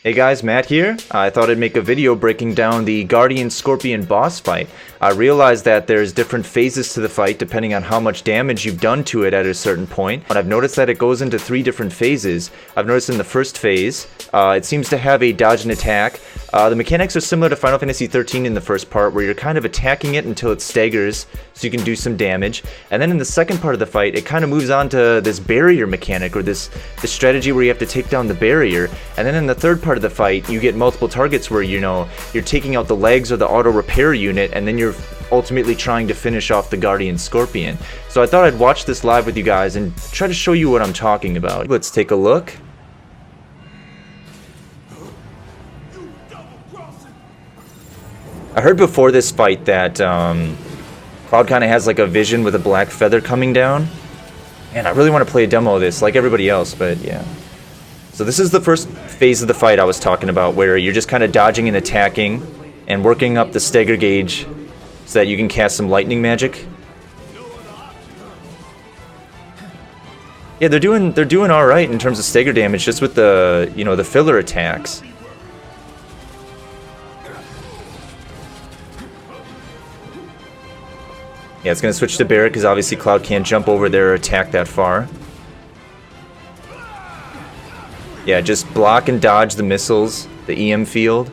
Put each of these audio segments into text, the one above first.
Hey guys, Matt here. I thought I'd make a video breaking down the Guardian Scorpion boss fight. I realized that there's different phases to the fight depending on how much damage you've done to it at a certain point. But I've noticed that it goes into 3 different phases. I've noticed in the first phase, it seems to have a dodge and attack. The mechanics are similar to Final Fantasy XIII in the first part, where you're kind of attacking it until it staggers, so you can do some damage. And then in the second part of the fight, it kind of moves on to this barrier mechanic, or this strategy where you have to take down the barrier. And then in the third part of the fight, you get multiple targets where, you're taking out the legs or the auto repair unit, and then you're ultimately trying to finish off the Guardian Scorpion. So I thought I'd watch this live with you guys and try to show you what I'm talking about. Let's take a look. I heard before this fight that Cloud kind of has like a vision with a black feather coming down. And I really want to play a demo of this like everybody else, but yeah. So this is the first phase of the fight I was talking about, where you're just kind of dodging and attacking and working up the stagger gauge so that you can cast some lightning magic. Yeah, they're doing all right in terms of stagger damage, just with the the filler attacks. Yeah, it's going to switch to Barret because obviously Cloud can't jump over there or attack that far. Yeah, just block and dodge the missiles, the EM field.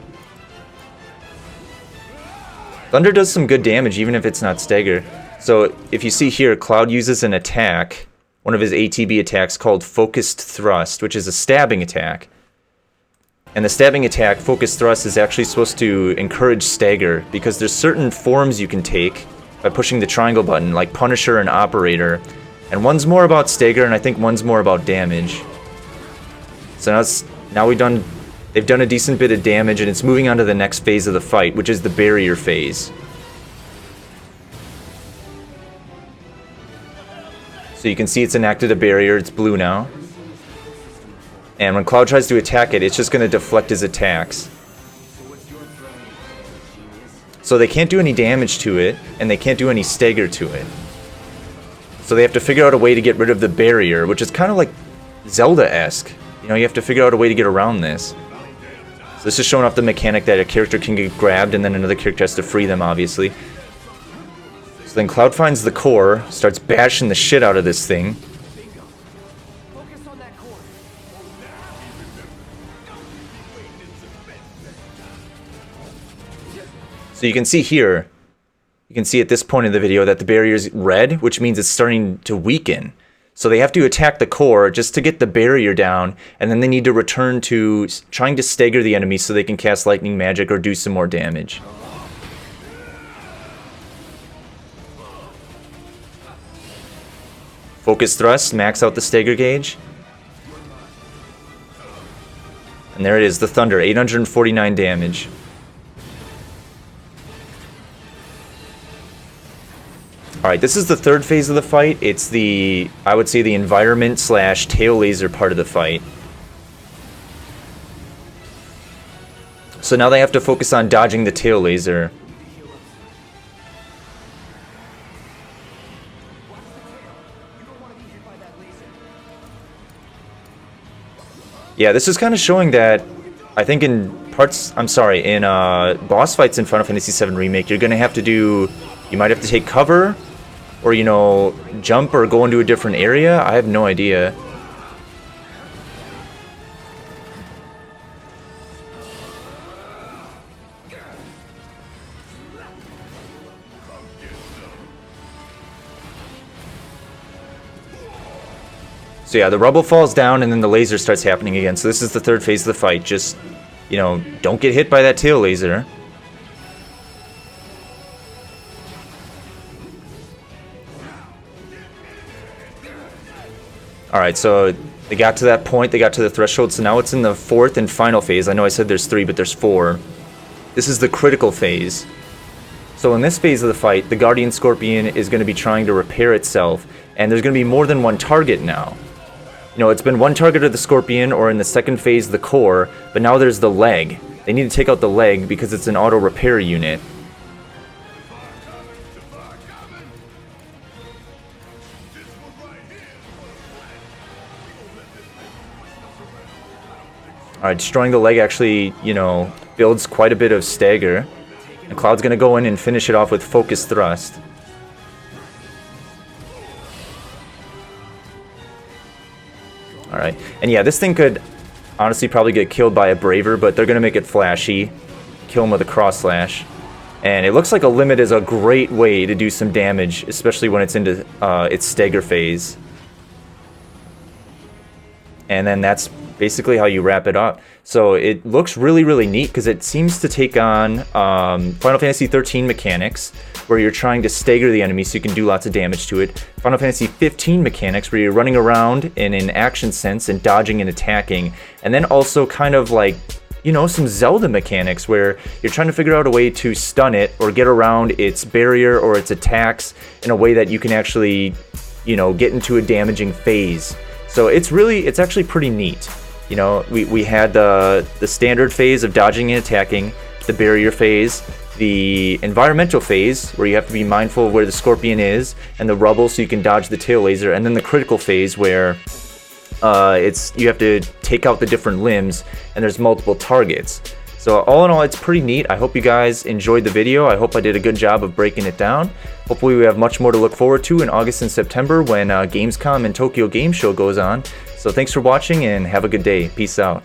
Thunder does some good damage even if it's not stagger. So if you see here, Cloud uses an attack, one of his ATB attacks called Focused Thrust, which is a stabbing attack. And the stabbing attack, Focused Thrust, is actually supposed to encourage stagger because there's certain forms you can take by pushing the triangle button, like Punisher and Operator. And one's more about stagger, and I think one's more about damage. So now they've done a decent bit of damage, and it's moving on to the next phase of the fight, which is the barrier phase. So you can see it's enacted a barrier, it's blue now. And when Cloud tries to attack it, it's just going to deflect his attacks. So they can't do any damage to it, and they can't do any stagger to it. So they have to figure out a way to get rid of the barrier, which is kind of like Zelda-esque. You have to figure out a way to get around this. So this is showing off the mechanic that a character can get grabbed, and then another character has to free them, obviously. So then Cloud finds the core, starts bashing the shit out of this thing. So you can see here, you can see at this point in the video that the barrier is red, which means it's starting to weaken. So they have to attack the core just to get the barrier down, and then they need to return to trying to stagger the enemy so they can cast lightning magic or do some more damage. Focus Thrust, max out the stagger gauge. And there it is, the Thunder, 849 damage. Alright, this is the third phase of the fight. It's I would say the environment / tail laser part of the fight. So now they have to focus on dodging the tail laser. Yeah, this is kind of showing that, I think in boss fights in Final Fantasy VII Remake, you're going to have to you might have to take cover, or, jump or go into a different area. I have no idea. So yeah, the rubble falls down and then the laser starts happening again. So this is the third phase of the fight. Just, don't get hit by that tail laser. Alright, so they got to that point, they got to the threshold, so now it's in the fourth and final phase. I know I said there's 3, but there's 4. This is the critical phase. So in this phase of the fight, the Guardian Scorpion is going to be trying to repair itself, and there's going to be more than one target now. It's been one target of the Scorpion, or in the second phase, the core, but now there's the leg. They need to take out the leg because it's an auto repair unit. Alright, destroying the leg actually, you know, builds quite a bit of stagger. And Cloud's gonna go in and finish it off with Focus Thrust. Alright, and yeah, this thing could honestly probably get killed by a Braver, but they're gonna make it flashy. Kill him with a Cross Slash. And it looks like a limit is a great way to do some damage, especially when it's into its stagger phase. And then that's basically how you wrap it up. So it looks really, really neat because it seems to take on Final Fantasy 13 mechanics, where you're trying to stagger the enemy so you can do lots of damage to it. Final Fantasy 15 mechanics, where you're running around in an action sense and dodging and attacking. And then also kind of like, you know, some Zelda mechanics where you're trying to figure out a way to stun it or get around its barrier or its attacks in a way that you can actually, you know, get into a damaging phase. So it's actually pretty neat. You know, we had the standard phase of dodging and attacking, the barrier phase, the environmental phase where you have to be mindful of where the Scorpion is and the rubble so you can dodge the tail laser, and then the critical phase where you have to take out the different limbs and there's multiple targets. So all in all, it's pretty neat. I hope you guys enjoyed the video. I hope I did a good job of breaking it down. Hopefully we have much more to look forward to in August and September when Gamescom and Tokyo Game Show goes on. So thanks for watching and have a good day. Peace out.